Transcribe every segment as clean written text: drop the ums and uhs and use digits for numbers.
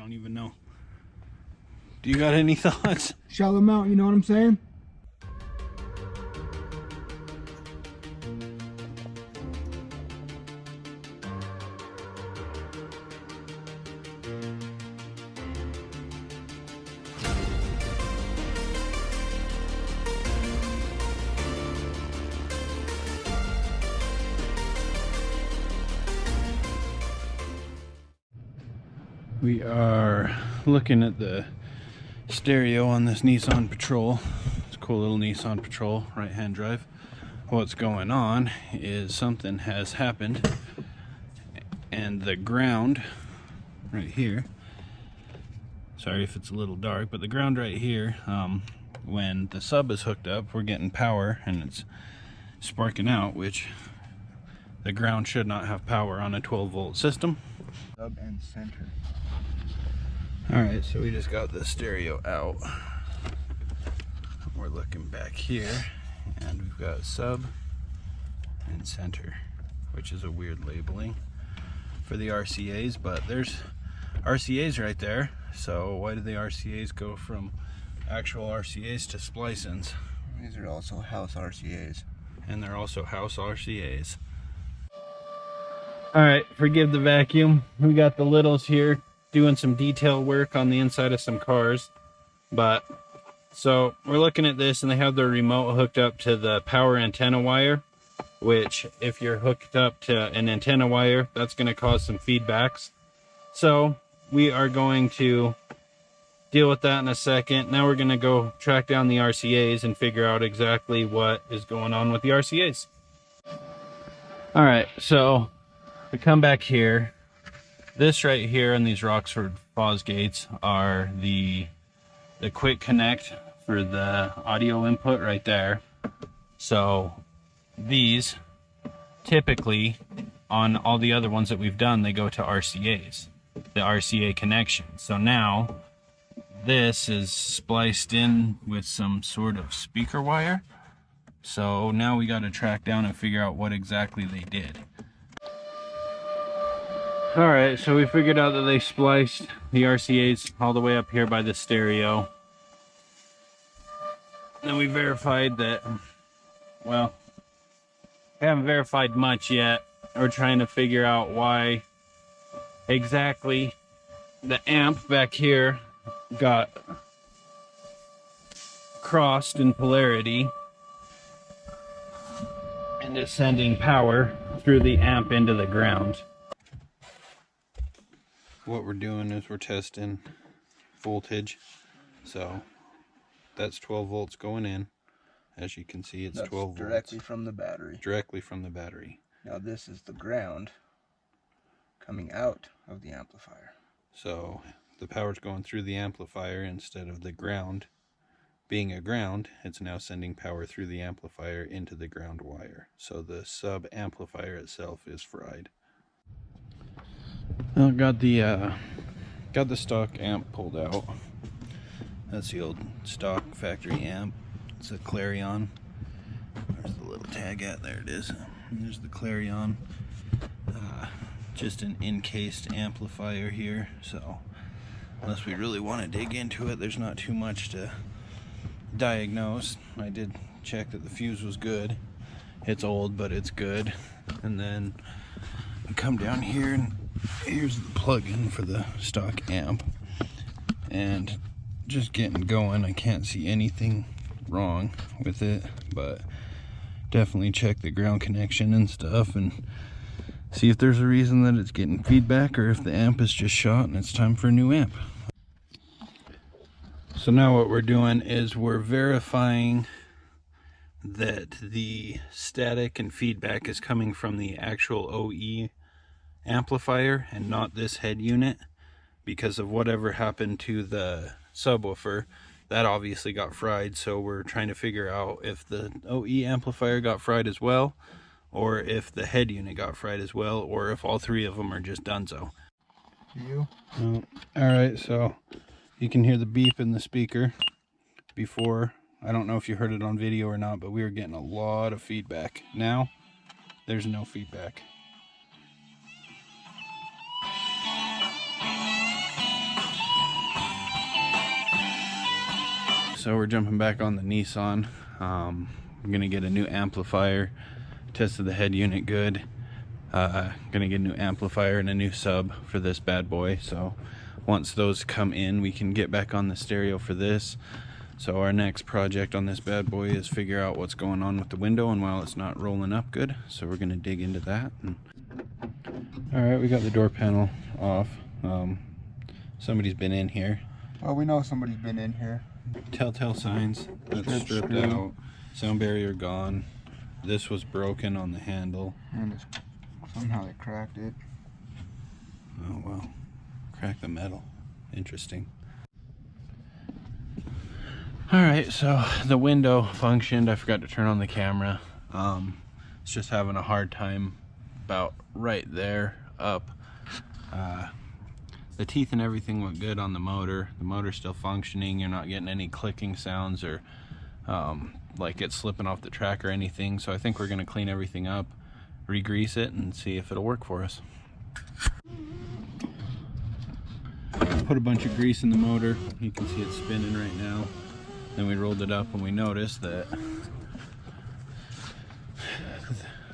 don't even know. Do you got any thoughts? Shell them out, you know what I'm saying? We are looking at the stereo on this Nissan Patrol. It's a cool little Nissan Patrol, right-hand drive. What's going on is something has happened, and the ground right here, sorry if it's a little dark, but the ground right here, when the sub is hooked up, we're getting power and it's sparking out, which the ground should not have power on a 12-volt system. Sub and center. Alright, so we just got the stereo out. We're looking back here, and we've got sub and center, which is a weird labeling for the RCAs, but there's RCAs right there. So why did the RCAs go from actual RCAs to splicings? These are also house RCAs. And they're also house RCAs. Alright, forgive the vacuum. We got the littles here doing some detail work on the inside of some cars. But so we're looking at this, and they have their remote hooked up to the power antenna wire, which if you're hooked up to an antenna wire, that's going to cause some feedbacks. So we are going to deal with that in a second. Now we're going to go track down the RCAs and figure out exactly what is going on with the RCAs. All right, so we come back here. This right here and these Roxford Fosgates are the quick connect for the audio input right there. So these typically, on all the other ones that we've done, they go to RCAs, the RCA connection. So now this is spliced in with some sort of speaker wire. So now we got to track down and figure out what exactly they did. Alright, so we figured out that they spliced the RCAs all the way up here by the stereo. Then we verified that, well, we haven't verified much yet. We're trying to figure out why exactly the amp back here got crossed in polarity and is sending power through the amp into the ground. What we're doing is we're testing voltage. So that's 12 volts going in. As you can see, it's 12 volts. Directly from the battery. Directly from the battery. Now this is the ground coming out of the amplifier. So the power's going through the amplifier instead of the ground being a ground. It's now sending power through the amplifier into the ground wire. So the sub amplifier itself is fried. Well, got the stock amp pulled out. That's the old stock factory amp. It's a Clarion. There's the little tag at, there it is. And there's the Clarion. Just an encased amplifier here, so unless we really want to dig into it, there's not too much to diagnose. I did check that the fuse was good. It's old, but it's good. And then we come down here, and here's the plug-in for the stock amp. And just getting going, I can't see anything wrong with it, but definitely check the ground connection and stuff and see if there's a reason that it's getting feedback or if the amp is just shot and it's time for a new amp. So now what we're doing is we're verifying that the static and feedback is coming from the actual OE amplifier and not this head unit, because of whatever happened to the subwoofer. That obviously got fried, so we're trying to figure out if the OE amplifier got fried as well, or if the head unit got fried as well, or if all three of them are just donezo. Alright, so you can hear the beep in the speaker. Before, I don't know if you heard it on video or not, but we were getting a lot of feedback. Now, there's no feedback. So we're jumping back on the Nissan. I'm gonna get a new amplifier. Tested the head unit good. Gonna get a new amplifier and a new sub for this bad boy. So once those come in, we can get back on the stereo for this. So our next project on this bad boy is figure out what's going on with the window and while it's not rolling up good. So we're gonna dig into that. All right, we got the door panel off. Somebody's been in here. Oh, we know somebody's been in here. Telltale signs. That's stripped out. Sound barrier gone. This was broken on the handle. And somehow they cracked it. Oh well. Cracked the metal. Interesting. Alright, so the window functioned. I forgot to turn on the camera. It's just having a hard time about right there up. The teeth and everything look good on the motor. The motor's still functioning. You're not getting any clicking sounds or like it's slipping off the track or anything. So I think we're gonna clean everything up, re-grease it, and see if it'll work for us. Put a bunch of grease in the motor. You can see it spinning right now. Then we rolled it up and we noticed that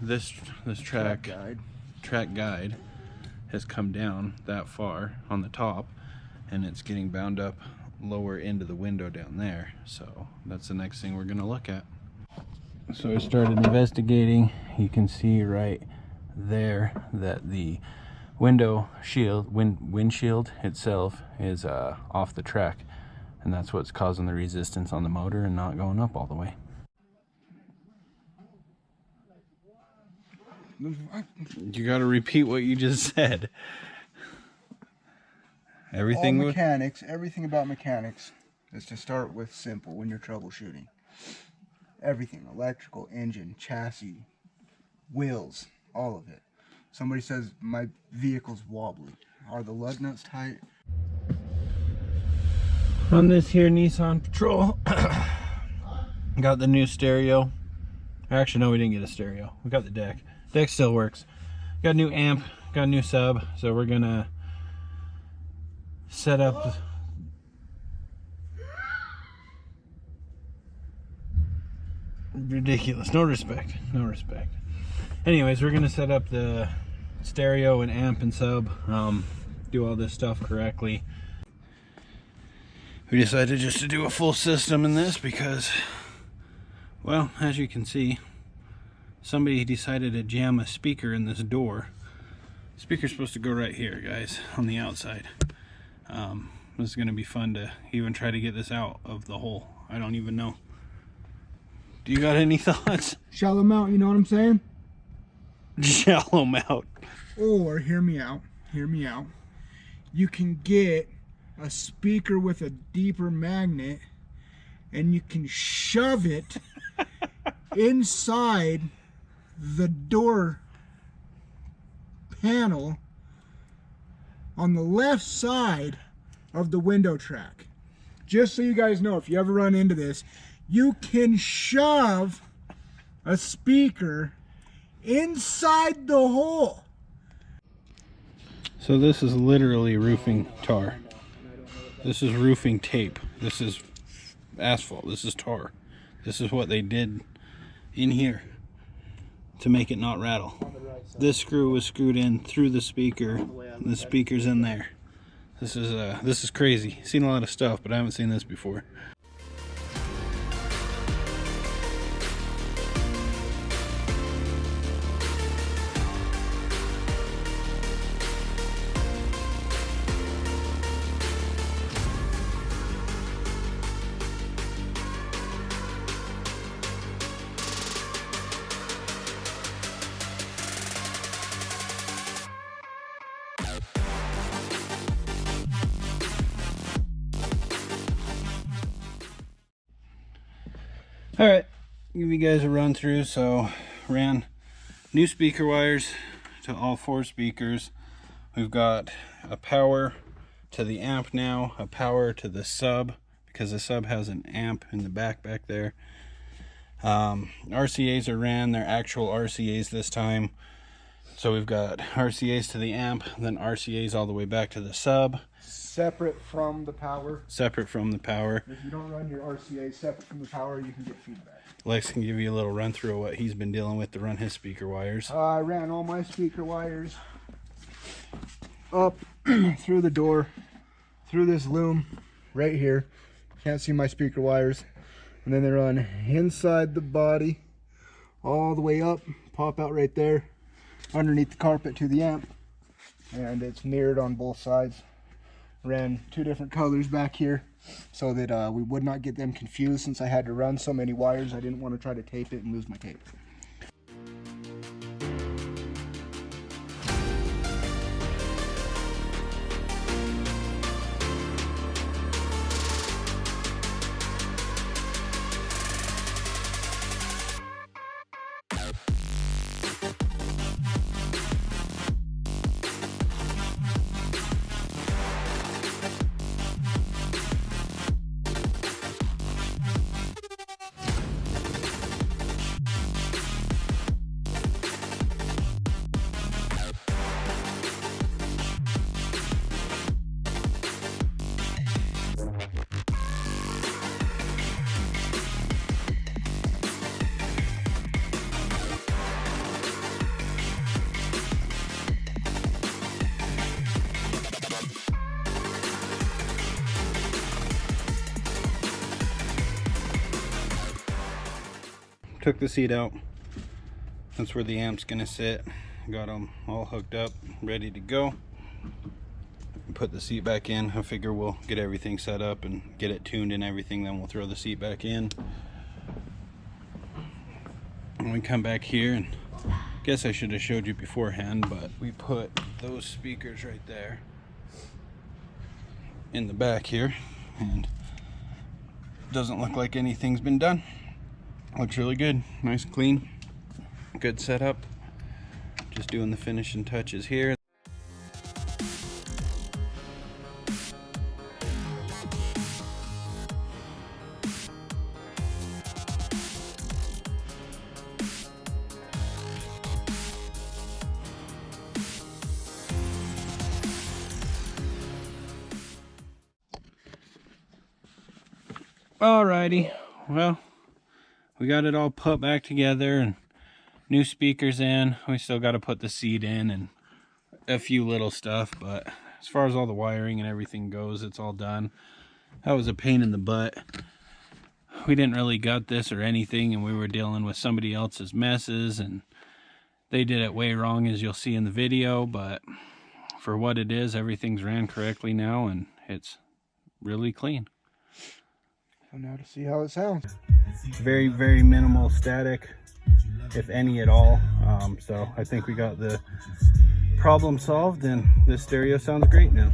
this track guide has come down that far on the top, and it's getting bound up lower into the window down there. So that's the next thing we're gonna look at. So I started investigating. You can see right there that the windshield itself is off the track, and that's what's causing the resistance on the motor and not going up all the way. You got to repeat what you just said. Everything about mechanics is to start with simple when you're troubleshooting. Everything, electrical, engine, chassis, wheels, all of it. Somebody says my vehicle's wobbly. Are the lug nuts tight? On this here Nissan Patrol, got the new stereo. Actually, no, we didn't get a stereo. We got the deck. Deck still works. Got a new amp, got a new sub, so we're gonna set up. Ridiculous. No respect. No respect. Anyways, we're gonna set up the stereo and amp and sub, do all this stuff correctly. We decided just to do a full system in this because, well, as you can see, somebody decided to jam a speaker in this door. The speaker's supposed to go right here, guys, on the outside. This is going to be fun to even try to get this out of the hole. I don't even know. Do you got any thoughts? Shallow mount, you know what I'm saying? Shallow mount. Or, hear me out. You can get a speaker with a deeper magnet and you can shove it inside the door panel on the left side of the window track. Just so you guys know, if you ever run into this, you can shove a speaker inside the hole. So this is literally roofing tar. This is roofing tape. This is asphalt. This is tar. This is what they did in here to make it not rattle. This screw was screwed in through the speaker, and the speaker's in there. This is crazy. Seen a lot of stuff, but I haven't seen this before. All right, give you guys a run through. So ran new speaker wires to all 4 speakers. We've got a power to the amp now, a power to the sub, because the sub has an amp in the back there. RCAs are ran, they're actual RCAs this time. So we've got RCAs to the amp, then RCAs all the way back to the sub. Separate from the power. Separate from the power. If you don't run your RCA separate from the power, you can get feedback. Lex can give you a little run through of what he's been dealing with to run his speaker wires. I ran all my speaker wires up through the door, through this loom right here. Can't see my speaker wires. And then they run inside the body all the way up, pop out right there underneath the carpet to the amp, and it's mirrored on both sides. Ran 2 different colors back here so that we would not get them confused. Since I had to run so many wires, I didn't want to try to tape it and lose my tape. Took the seat out. That's where the amp's gonna sit. Got them all hooked up, ready to go. Put the seat back in. I figure we'll get everything set up and get it tuned and everything, then we'll throw the seat back in. And we come back here, and guess I should have showed you beforehand, but we put those speakers right there in the back here, and doesn't look like anything's been done. Looks really good, nice and clean, good setup. Just doing the finishing touches here. Alrighty, well, we got it all put back together and new speakers in. We still got to put the seat in and a few little stuff, but as far as all the wiring and everything goes, it's all done. That was a pain in the butt. We didn't really gut this or anything, and we were dealing with somebody else's messes, and they did it way wrong, as you'll see in the video, but for what it is, everything's ran correctly now, and it's really clean. So now to see how it sounds. Very, very minimal static, if any at all. So I think we got the problem solved, and this stereo sounds great now.